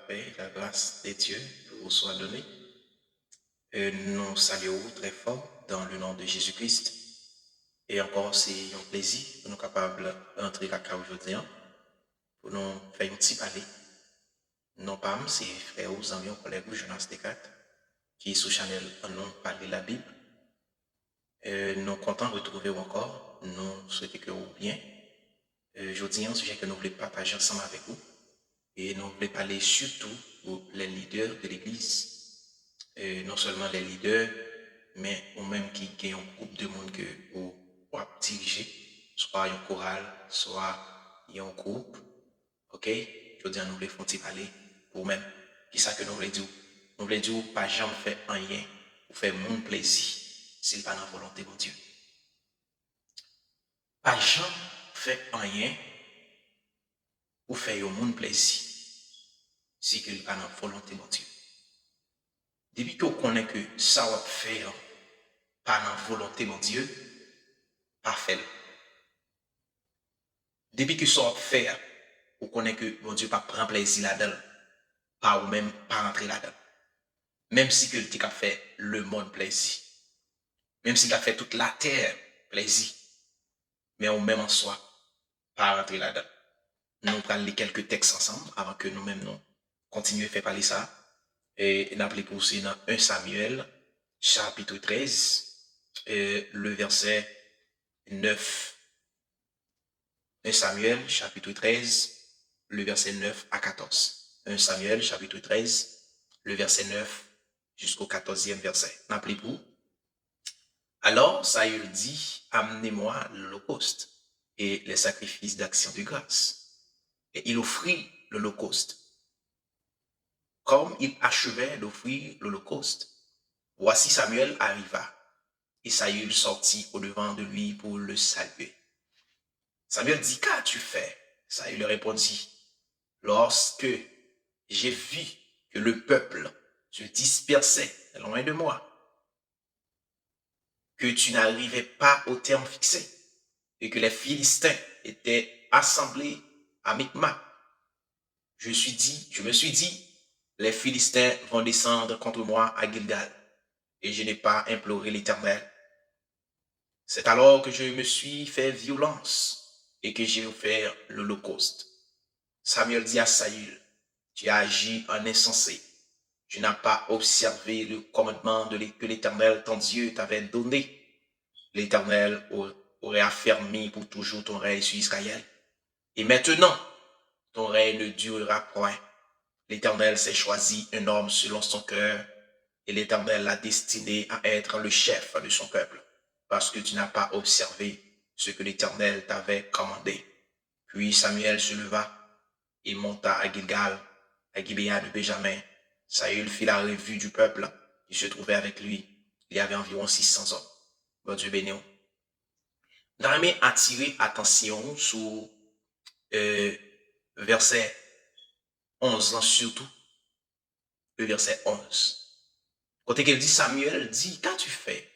paix et la grâce de Dieu vous soit donnée. Nous saluons très fort dans le nom de Jésus-Christ. Et encore, c'est un plaisir pour nous capables d'entrer la cas aujourd'hui pour nous faire un petit parler. Non pas, c'est frères, amis, collègues, Jonas Descartes, qui sous Chanel nous parler la Bible. Nous sommes contents de retrouver encore. Nous souhaitons que vous bien. Je dis un sujet que nous voulons partager ensemble avec vous. Et nous voulons parler surtout pour les leaders de l'Église. Non seulement les leaders, mais ou même qui ont un groupe de monde que vous dirigez, soit un choral, soit un groupe. Ok? Je veux dire, nous voulons parler pour même. Qui ça que nous voulons dire? Nous voulons dire, pas jamais faire rien pour faire mon plaisir, s'il pas dans la volonté de Dieu. Pas jamais faire rien pour faire mon plaisir, si qu'il pas dans la volonté de Dieu. Depuis qu'on connaît que ça va faire pas dans la volonté de Dieu, pas fait. Depuis que ça va faire, on connaît que mon Dieu pas prend plaisir là-dedans, pas ou même pas rentrer là-dedans. Même si que tu as fait le monde plaisir, même si tu as fait toute la terre plaisir, mais ou même en soi, pas rentrer là-dedans. Nous allons lire quelques textes ensemble avant que nous-mêmes nous continuions à faire parler ça. Et nous allons pousser dans 1 Samuel, chapitre 13, le verset 9. 1 Samuel, chapitre 13, le verset 9 à 14. 1 Samuel, chapitre 13, le verset 9 jusqu'au 14e verset. N'appelez-vous. Alors, Saül dit, amenez-moi l'holocauste et les sacrifices d'action de grâce. Et il offrit l'holocauste. Comme il achevait d'offrir l'holocauste, voici Samuel arriva, et Saül sortit au-devant de lui pour le saluer. Samuel dit, qu'as-tu fait? Saül répondit, lorsque j'ai vu que le peuple se dispersait loin de moi, que tu n'arrivais pas au terme fixé, et que les Philistins étaient assemblés à Micma, je me suis dit, les Philistins vont descendre contre moi à Gilgal, et je n'ai pas imploré l'Éternel. C'est alors que je me suis fait violence, et que j'ai offert l'holocauste. Samuel dit à Saül, tu as agi en insensé. Tu n'as pas observé le commandement que l'Éternel, ton Dieu, t'avait donné. L'Éternel aurait affermi pour toujours ton règne sur Israël. Et maintenant, ton règne ne durera point. L'Éternel s'est choisi un homme selon son cœur, et l'Éternel l'a destiné à être le chef de son peuple, parce que tu n'as pas observé ce que l'Éternel t'avait commandé. Puis Samuel se leva et monta à Gilgal, à Gibéa de Benjamin. Saül fit la revue du peuple qui se trouvait avec lui. Il y avait environ 600 hommes. Bon Dieu béni. Nous allons attirer attention sur verset 11, surtout le verset 11. Côté qu'elle dit, Samuel dit, qu'as-tu fait?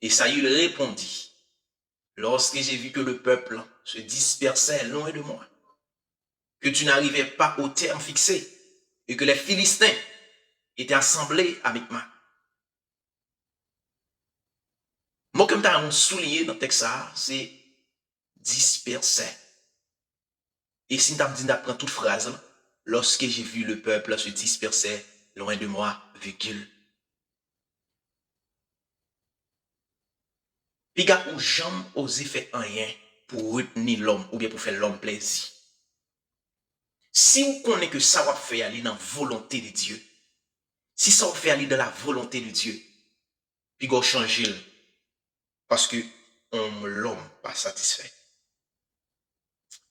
Et Saül répondit, lorsque j'ai vu que le peuple se dispersait loin de moi, que tu n'arrivais pas au terme fixé, et que les Philistins étaient assemblés avec moi. Moi, comme tu as souligné dans le texte, c'est dispersé. Et si tu as dit d'apprendre toute phrase, lorsque j'ai vu le peuple se disperser loin de moi, virgule. Puis, gars, ou jamais osé faire rien pour retenir l'homme ou bien pour faire l'homme plaisir. Si vous connaissez que ça va faire aller dans la volonté de Dieu, si ça va faire aller dans la volonté de Dieu, puis vous changer parce que l'homme pas satisfait.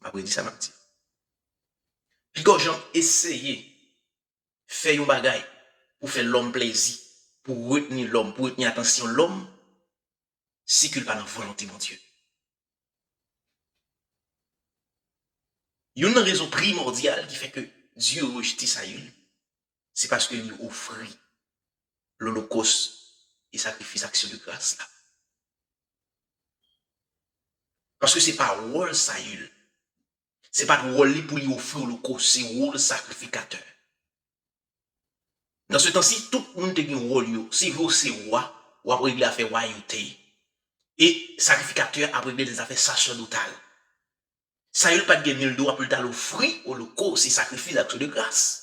Après dit ça m'a dit. Puis quand j'en essayer faire un bagage pour faire l'homme plaisir, pour retenir l'homme, pour retenir attention l'homme, si qu'il pas dans la volonté de Dieu. Il y a une raison primordiale qui fait que Dieu rejeté Saül, c'est parce qu'il offrit l'holocauste et sacrifice action de grâce là. Parce que c'est pas rôle Saül. C'est pas rôle pour lui offrir l'holocauste, c'est rôle sacrificateur. Dans ce temps-ci, tout le monde a un rôle. Si vous c'est roi, ou après il a fait royauté. Et sacrificateur après il a fait sacerdotal. Ça il pas de gagner le droit pour le fruit ou le corps, c'est sacrifice d'action de grâce.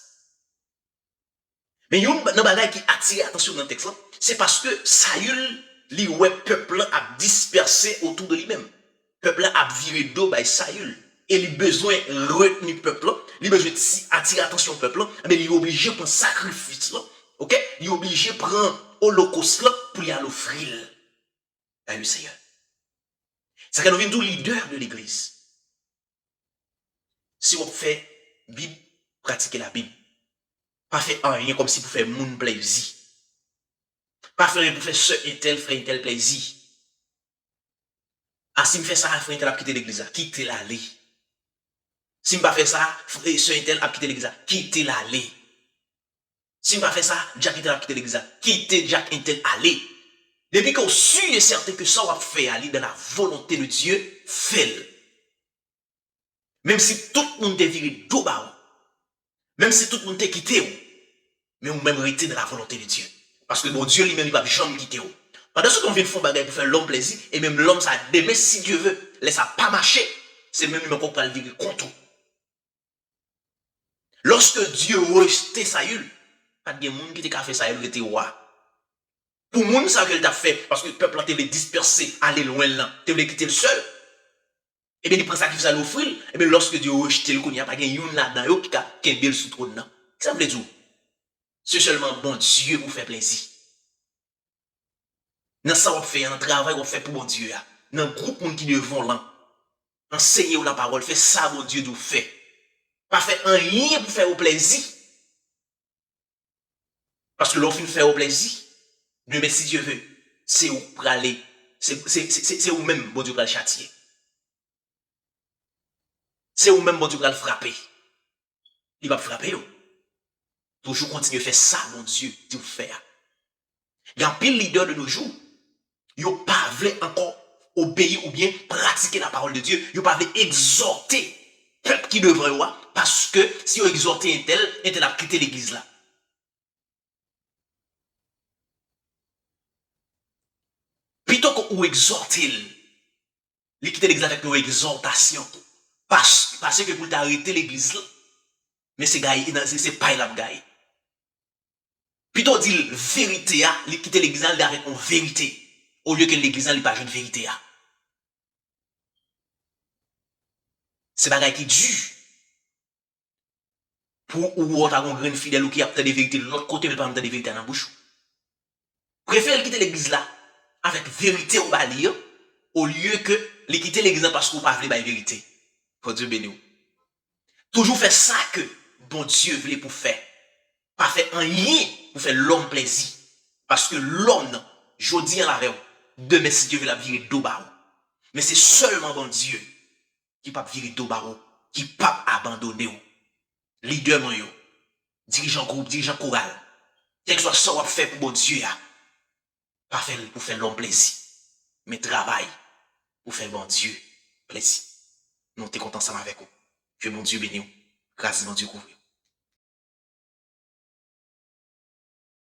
Mais yon nan bagay qui attire attention dans le texte, c'est parce que Saül li ouais peuple a dispersé autour de lui-même. Peuple a viré dos by Saül. Et il a besoin de retenir le peuple, il a besoin d'attirer l'attention du peuple, mais il est obligé de prendre sacrifice, ok? Il est obligé de prendre holocauste pour y aller offrir. Le Seigneur. C'est que nous sommes tous leaders de l'église. Si on fait Bible, pratiquer la Bible. Pas faire rien comme si vous faites moun plaisir. Pas faire rien pour faire ce et tel, frère et tel plaisir. Ah, si je fais ça, frère et tel a quitté l'église, quittez l'allée. Si je ne fais pas ça, ce et tel a quitté l'église, quittez l'allée. Si je ne fais pas ça, Jack et tel a quitté l'église, quittez Jack et tel allée. Depuis qu'on suit et certain que ça va faire aller dans la volonté de Dieu, fait-le. Même si tout le monde est viré d'eau, même si tout le monde est quitté, mais on même rester dans la volonté de Dieu. Parce que bon Dieu lui-même, il va jamais quitter. Pendant ce qu'on vient de faire bagaille pour faire l'homme plaisir, et même l'homme, ça demain, si Dieu veut, laisse ça pas marcher, c'est même lui-même qu'on peut le virer contre. Lorsque Dieu rejetait Saül, pas de monde qui t'a fait Saül était roi. Pour le monde, ça qu'il t'a fait, parce que le peuple t'avait dispersé, aller loin là, t'avais quitté le seul. Et bien, il prend sacrifice à l'offrir, et bien, lorsque Dieu rejette le coup, il n'y a pas de yon là-dedans, qui a bien sous trône. Ça veut dire, c'est seulement bon Dieu vous fait plaisir. Dans ça, on fait un travail qu'on fait pour bon Dieu. Dans le groupe qui devant là, enseigner la parole, fait ça, bon Dieu, vous fait. Pas faire un lien pour faire au plaisir. Parce que l'offre fait au plaisir. Mais si Dieu veut, c'est où pour aller. C'est où même, bon Dieu, pour le châtier. C'est où même, bon Dieu, pour le frapper. Il va frapper. Toujours continuer à faire ça, mon Dieu, Dieu faire. Il y a un pile leader de nos jours. Ils n'ont pas voulu encore obéir ou bien pratiquer la parole de Dieu. Ils n'ont pas voulu exhorter le peuple qui devrait voir. Parce que si on exhortait un tel a quitté l'église là. Plutôt qu'on exhorter, il quitte l'église avec une exhortation. Parce que pour t'arrêter l'église là, mais c'est pas la gaï. Plutôt dire vérité, il quitte l'église avec une vérité. Au lieu que l'église n'est pas une vérité. C'est bagaille qui dure. Pour ou autre un grand fidèle ou qui a des vérités de l'autre côté, mais pas des vérités dans la bouche. Préfère quitter l'église là avec vérité au balier au lieu que les quitter l'église parce qu'on ne parle pas de vérité. Pour Dieu béni. Toujours faire ça que bon Dieu voulait pour faire. Pas faire un lien pour faire l'homme plaisir. Parce que l'homme, je dis en la veille, demain si Dieu veut la virer d'eau barreau. Mais c'est seulement bon Dieu qui peut virer d'eau barreau, qui peut abandonner. Leader, dirigeant groupe, dirigeant choral. Quel que soit ce qu'on fait pour bon Dieu, pas faire pour faire l'homme plaisir, mais travail pour faire bon Dieu plaisir. Nous sommes contents ensemble avec vous. Que mon Dieu bénisse. Grâce à mon Dieu couvre.